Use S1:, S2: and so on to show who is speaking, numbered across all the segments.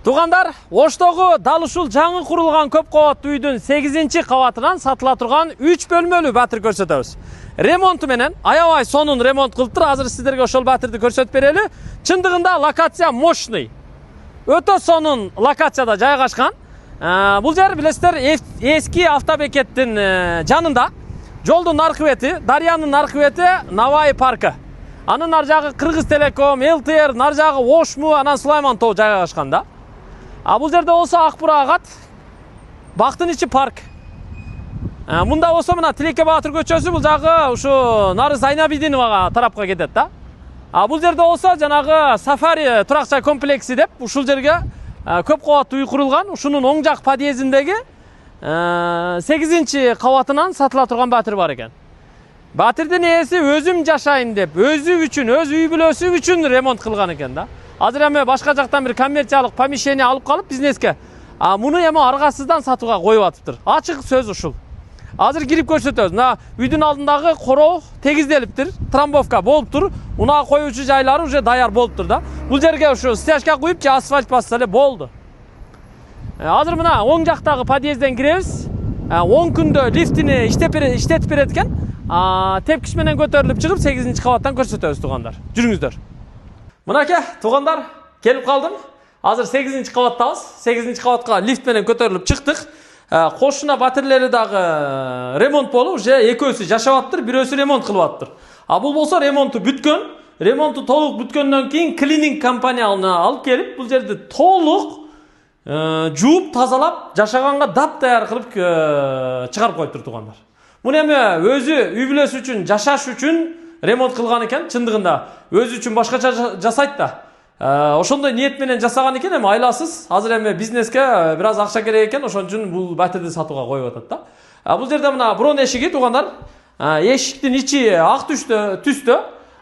S1: Тугандар, Оштогу дал ушул жаңы курулган көп кабаттуу үйдүн 8-кабатынан сатыла турган 3 бөлмөлүү батир көрсөтөбүз. Ремонту менен аябай сонун ремонт кылыптыр. Азыр сиздерге ошол батирди көрсөтүп берели. Чындыгында локация мощный. Өтө сонун локацияда жайгашкан. Бул жер билесиздер эски автобекеттин жанында. Жолдун аркы бети, дарыянын аркы бети Навай паркы. Анын нар жагы Кыргыз Телеком, ЛТР, нар жагы Ошму, анан Сулайман тоо жайгашкан да. Бул жерде болсо Акбура агат, бактын ичи парк. Мында болсо мына Тилекке Баатыр көчөсү бул жагы ушу Нары Зайнабидиновага тарапка кетет да. Бул жерде болсо жанагы Сафари турак жай комплекси деп ушул жерге көп кабаттуу үй курулган. Ушунун оң жак подъездиндеги 8-кабатынан сатыла турган батир бар экен. Батирдин ээси өзүм жашайын деп, өзү үчүн, өз үй бүлөсү үчүн ремонт кылган экен да. Азыр эми башка жактан бир коммерциялык помещение алып калып бизнеске. Муну эми аргасыздан сатууга коюп атыптыр. Ачык сөз ушул. Азыр кирип көрсөтөбүз. Мына үйдүн алдындагы короо тегизделиптир, трамбовка болуптур. Унаа коюучу жайлары уже даяр болуптур да. Бул жерге ушу стяжка куюп же асфальт басса эле болду. Азыр мына оң жактагы подъезден киребиз. Оң күндө лифтини иштетип берет экен. Тепкич менен көтөрүлүп чыгып 8-кабаттан көрсөтөбүз тугандар. Жүрүңүздөр. Мынакей тугандар, келип калдым. Азыр 8-кабаттабыз. 8-кабатка лифт менен көтөрүлүп чыктык. Кошуна батирлери дагы ремонт болуп, уже экөөсү жашап атыптыр, бирөөсү ремонт кылып атыптыр. Бул болсо ремонту бүткөн. Ремонту толук бүткөндөн кийин клининг компанияны алып келип, бул жерди толук жууп, тазалап, жашаганга дап даяр кылып чыгарып коюптур тугандар. Муну эми өзү үй бүлөсү үчүн, жашаш үчүн ремонт кылган экен. Чындыгында өзү үчүн башкача жасайт да. Ошондой ниет менен жасаган экен, эми айласыз. Азыр эми бизнеске бир аз акча керек экен, ошон үчүн бул батирди сатууга коюп атат да. Бул жерде мына брон эшиги тугандар. Эшиктин ичи ак түстө.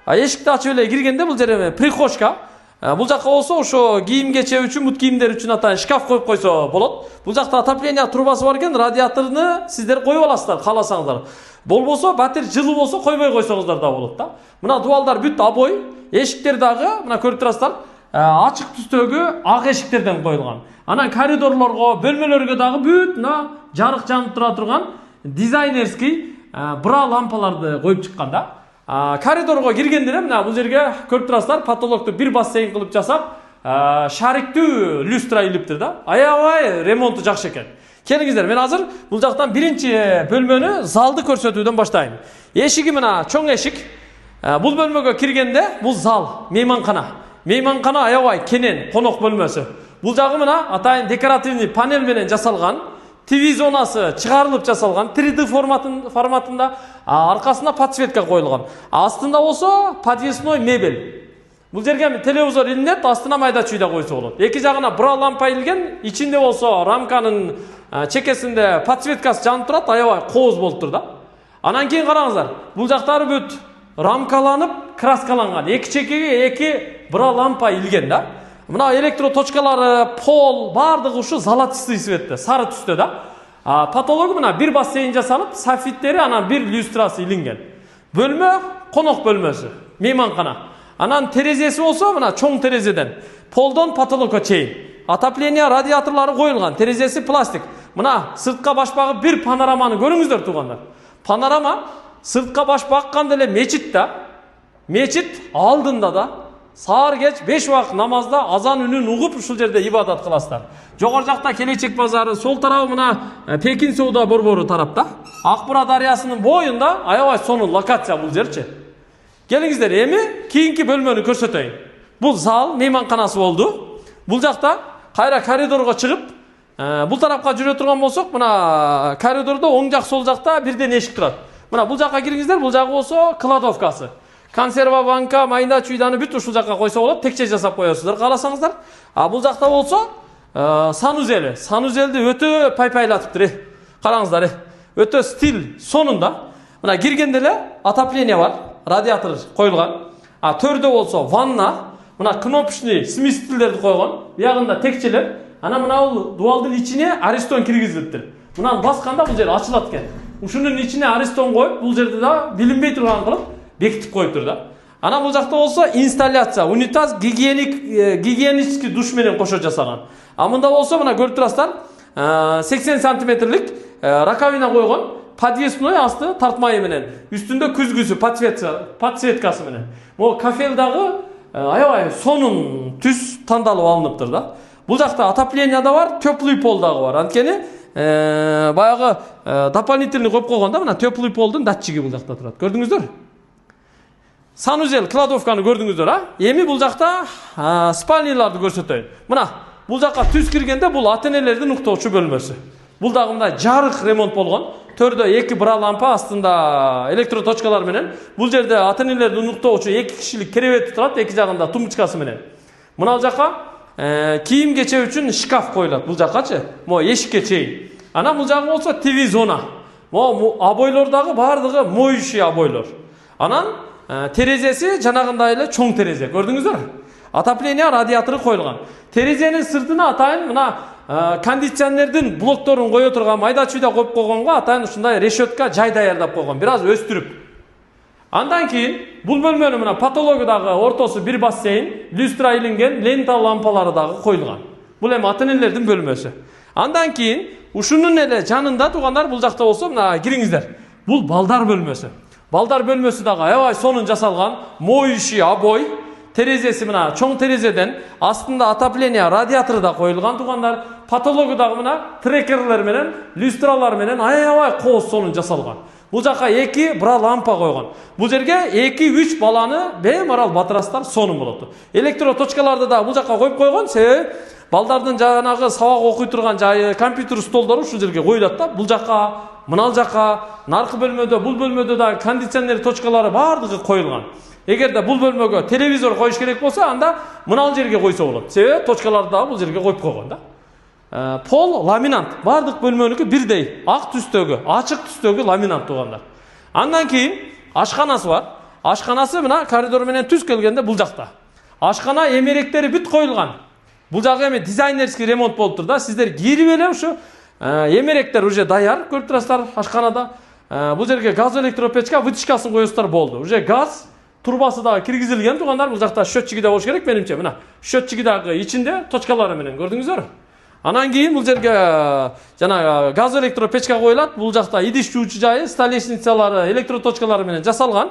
S1: Эшикти ачып эле киргенде бул жер эми прихожка. Бул жакка болсо ошо кийим кече үчүн, мут кийимдер үчүн атайын шкаф коюп койсо болот. Бул жакта отопление трубасы бар экен, радиаторуну сиздер коюп аласыздар кааласаңыздар. Болбосо батир жылуу болсо койбой койсоңуздар да болот да. Мына дубалдар бүт обой, эшиктер дагы мына көрүп турасыздар, ачык түстөгү ак эшиктерден коюлган. Анан коридорлорго, бөлмөлөргө дагы бүт мына жарык жанып тура турган дизайнерский бра лампаларды коюп чыккан да. Коридорго киргенде мына бул жерге көрүп турасыздар, потолокту бир бассейн кылып жасап, шариктүү люстра илиптир да. Аябай ремонту жакшы экен. Келиңиздер, мен азыр бул жактан биринчи бөлмөнү залды көрсөтүүдөн баштайм. Эшиги мына чоң эшик. Бул бөлмөгө киргенде бул зал, мейманкана. Мейманкана аябай кенен, конок бөлмөсү. Бул жагы мына атайын декоративный панель менен жасалган. ТВ зонасы чыгарылып жасалган 3D форматында, аркасына подсветка коюлган. Астында болсо подвесной мебель. Бул жерге телевизор илинет, астына майда чүйдө койсо болот. Эки жагына бра лампа илген, ичинде болсо рамканын чекесинде подсветкасы жанып турат, аябай кооз болуп тур да. Анан кийин караңыздар, бул жактары бүт рамкаланып, краскаланган. Эки чекеге эки бра лампа илген да. Мына электро точкалары, пол, бардыгы ушу золотистый цветте, сары түстө да. Потологу мына бир бассейн жасалып, софиттери анан бир люстрасы илинген. Бөлмө конок бөлмөсү, мейманкана. Анан терезеси болсо мына чоң терезеден, полдон потолокко чейин. Отопление радиаторлары коюлган, терезеси пластик. Мына сыртка башпагы бир панораманы көрүңүздөр тугандар. Панорама сыртка баш бакканда эле мечит да. Мечит алдында да. Саар кеч 5 убакыт намазда азан үнүн угуп ушул жерде ибадат кыласыздар. Жогору жакта Келечек базары, сол тарабы мына Пекин соода борбору тарапта. Акбура дарыясынын боюнда аябай сонун локация бул жерчи. Келиңиздер, эми кийинки бөлмөнү көрсөтөйүн. Бул зал, мейманканасы болду. Бул жакта кайра коридорго чыгып, бул тарапка жүрө турган болсок, мына коридордо оң жак, сол жакта бирден эшик турат. Мына бул жакка кириңиздер, бул жагы болсо кладовкасы. Консерва банка, майда чүйданы бүт ушул жакка койсо болот, текче жасап коесуздар кааласаңыздар. Бул жакта болсо санузели. Санузелди өтө пайпайлатыптыр. Караңыздар, өтө стиль, сонунда. Мына киргенде эле отопление бар, радиатор коюлган. Төрдө болсо ванна, мына кнопочный смесителерди койгон. Биягында текчелер. Анан мына бул дубалдын ичине аристон киргизилиптир. Мынаны басканда бул жер ачылат экен. Ушунун ичине аристон коюп, бул жерде да билинбей турган кылып бекитип коюптур да. Ана бул жакта болсо инсталляция, унитаз гигиенический душ менен кошо жасаган. А мында болсо мына көрүп турасыздар, 80 сантиметрлик раковина койгон, подвесной асты тартмайы менен, үстүндө күзгүсү, подсветкасы менен. Могу кафелдагы аябай сонун түс тандалып алыныптыр да. Бул жакта отопление да бар, теплый пол дагы бар. Анткени баягы дополнительный коюп койгон да, мына теплый полдун датчиги бул жакта турат. Көрдүңүздөр? Санузел кладовканы көрдүңүздөр, а? Эми бул жакта спальняларды көрсөтөйүн. Мына бул жакка түз киргенде бул ата-энелердин уктоочу бөлмөсү. Бул дагы мындай жарык ремонт болгон. Төрдө 2 бра лампа, астында электроточкалар менен. Бул жерде ата-энелердин уктоочу 2 кишилик керебети турат, эки жагында тумбочкасы менен. Мына бул жакка кийим кече үчүн шкаф коюлат. Бул жаккачы, могу эшикке чейин. Ана бул жагы болсо ТВ зона. Могу обойлордагы бардыгы моющий обойлор. Анан терезеси жанагындай эле чоң терезе. Көрдүңүздөр? Отопление радиатору коюлган. Терезенин сыртына атайын мына кондиционердин блокторун кое турган майда чүйдө коюп койгонго атайын ушундай решетка жай даярдап койгон, бир аз өстүрүп. Андан кийин бул бөлмөнүн мына патологдагы ортосу бир бассейн, люстра илинген лента лампалары дагы коюлган. Бул эми ата-энелердин бөлмөсү. Андан кийин ушунун эле жанында тугандар бул жакта болсо мына кириңиздер. Бул балдар бөлмөсү. Балдар бөлмөсү дагы аябай сонун жасалган, моющий обой. Терезеси мына чоң терезеден астында отопление радиатору да коюлган тугандар. Патологу дагы мына трекерлер менен, люстралар менен аябай кооз сонун жасалган. Бул жака 2 бра лампа койгон. Бул жерге 2-3 баланы бемарал батырастар сонун болот. Электроточкаларды да бул жака коюп койгон. Себеби балдардын жанагы сабак окуй турган жайы, компьютер столдору ушул жерге коюлат да. Бул жака, мына жака, наркы бөлмөдө, бул бөлмөдө да кондиционер точкалары бардыгы коюлган. Эгерде бул бөлмөгө телевизор коюш керек болсо, анда мына жерге койсо болот. Себеби точкаларды да бул жерге коюп койгон да. Пол ламинант. Бардык бөлмөнүкү бирдей. Ак түстөгү, ачык түстөгү ламинант тугандар. Андан кийин ашканасы бар. Ашканасы мына коридор менен түз келгенде бул жакта. Ашкана эмеректери бүт коюлган. Бул жагы эми дизайнерский ремонт болуптур да. Сиздер кирип эле ушу эмеректер уже даяр, көрүп турасыздар ашканада. Бул жерге газ электропечка вытяжкасын коесуздар болду. Уже газ турбасы дагы киргизилген тугандар. Бул жакта счетчиги да болуш керек менимче. Мына счетчиги дагы ичинде точкалары менен көрдүңүздөр. Анан кийин бул жерге жана газ электропечка коюлат. Бул жакта идиш жуучу жайы, столешницалары, электроточкалары менен жасалган.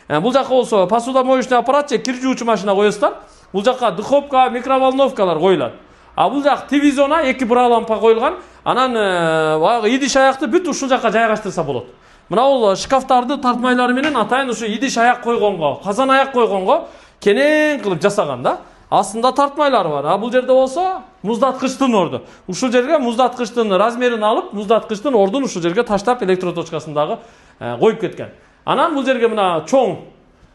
S1: Бул жакка болсо посудомоечный аппарат же кир жуучу машина коесуздар. Бул жакка духовка, микроволновкалар коюлат. А бул жак ТВ зона 2 бра лампа коюлган. Анан баягы идиш аякты бүт ушул жакка жайгаштырса болот. Мына бул шкафтарды тартмайлары менен атайын ушу идиш аяк койгонго, казан аяк койгонго кенен кылып жасаган да. Астында тартмайлары бар. А бул жерде болсо муздаткычтын орду. Ушул жерге муздаткычтын размерин алып, муздаткычтын ордун ушул жерге таштап электроточкасын дагы коюп кеткен. Анан бул жерге мына чоң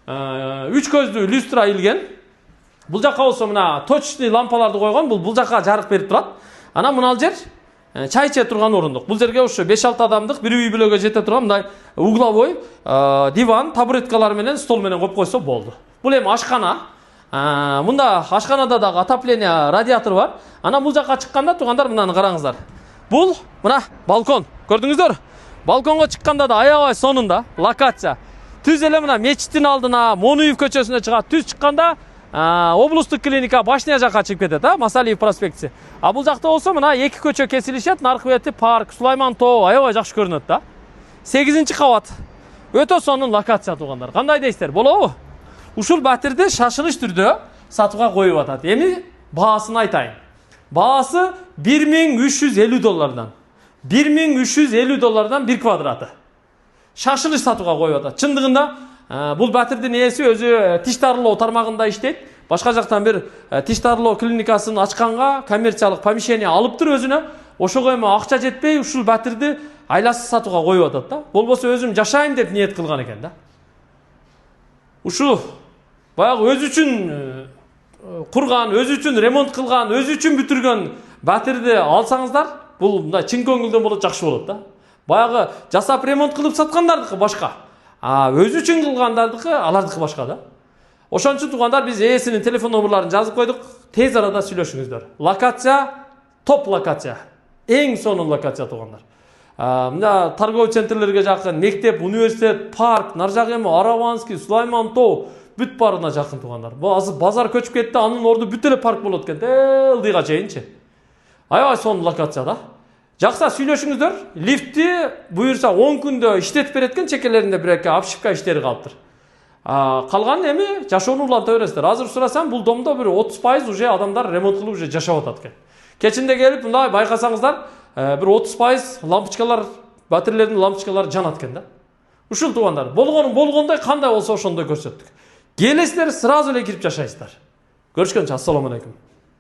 S1: 3 көздүү люстра илген. Бул жакка болсо мына точечный лампаларды койгон. Бул жакка жарык берип турат. Анан мына жер чай иче турган орундук. Бул жерге ушу 5-6 адамдык бир үй бүлөгө жете турган мындай угловой диван, табуреткалар менен, стол менен коюп койсо болду. Бул эми ашкана. Мында ашканада дагы отопление радиатор бар. Анан бул жакка чыкканда тугандар мынаны караңыздар. Бул мына балкон. Көрдүңүздөр? Балконго чыкканда да аябай сонун да, локация. Түз эле мына мечиттин алдына, Монуев көчөсүнө чыгат. Түз чыкканда облустук клиника Башня жакка чыгып кетет, Масалиев проспекти. А бул жакта болсо мына 2 көчө кесилишет, наркы бети парк, Сулайман тоо аябай жакшы көрүнөт да. 8-кабат. Өтө сонун локация тугандар. Кандай дейсиздер? Болобу? Ушул батирди шашылыш түрдө сатууга коюп атат. Эми баасын айтайын. Баасы $1350. $1350 1 квадраты. Шашылыш сатууга коюп атат. Чындыгында бул батирдин ээси өзү тиш дарылоо тармагында иштейт. Башка жактан бир тиш дарылоо клиникасын ачканга коммерциялык помещение алыптыр өзүнө. Ошого эми акча жетпей ушул батирди айласы сатууга коюп атат да. Болбосо өзүм жашайм деп ниет кылган экен да. Ушу баягы өзү үчүн курган, өзү үчүн ремонт кылган, өзү үчүн бүтүргөн батирди алсаңыздар, бул мындай чын көңүлдөн болот, жакшы болот да. Баягы жасап ремонт кылып саткандардыкы башка. Өзү үчүн кылгандардыкы алардыкы башка да. Ошон үчүн тугандар биз ээсинин телефон номерларын жазып койдук. Тез арада сүйлөшүңүздөр. Локация топ локация. Эң сонун локация тугандар. Мына торговый центрлерге жакын мектеп, университет, парк, нар жагы эми Араванский, Сулайман тоо бүт барына жакын туугандар. Бу азыр базар көчүп кетти, анын орду бүт эле парк болот экен. Ылдыйга чейинчи. Аябай сонун локация да. Жакса сүйлөшүңүздөр. Лифтти буюрса 10 күндө иштетип берет экен, чекелеринде бир-эки обшивка иштери калыптыр. Калган эми жашоону уланта бересиздер. Азыр сурасам, бул домдо бир 30% уже адамдар ремонт кылып уже жашап атат экен. Кечинде келип мындай байкасаңыздар, бир 30% лампочкалар, батареялардын лампочкалары жанат экен да. Ушул туугандар, болгондой кандай болсо ошондой көрсөттүк. Келесиздер, сразу эле кирип жашайсыздар. Көрүшкөнчө, ассаламу алейкум.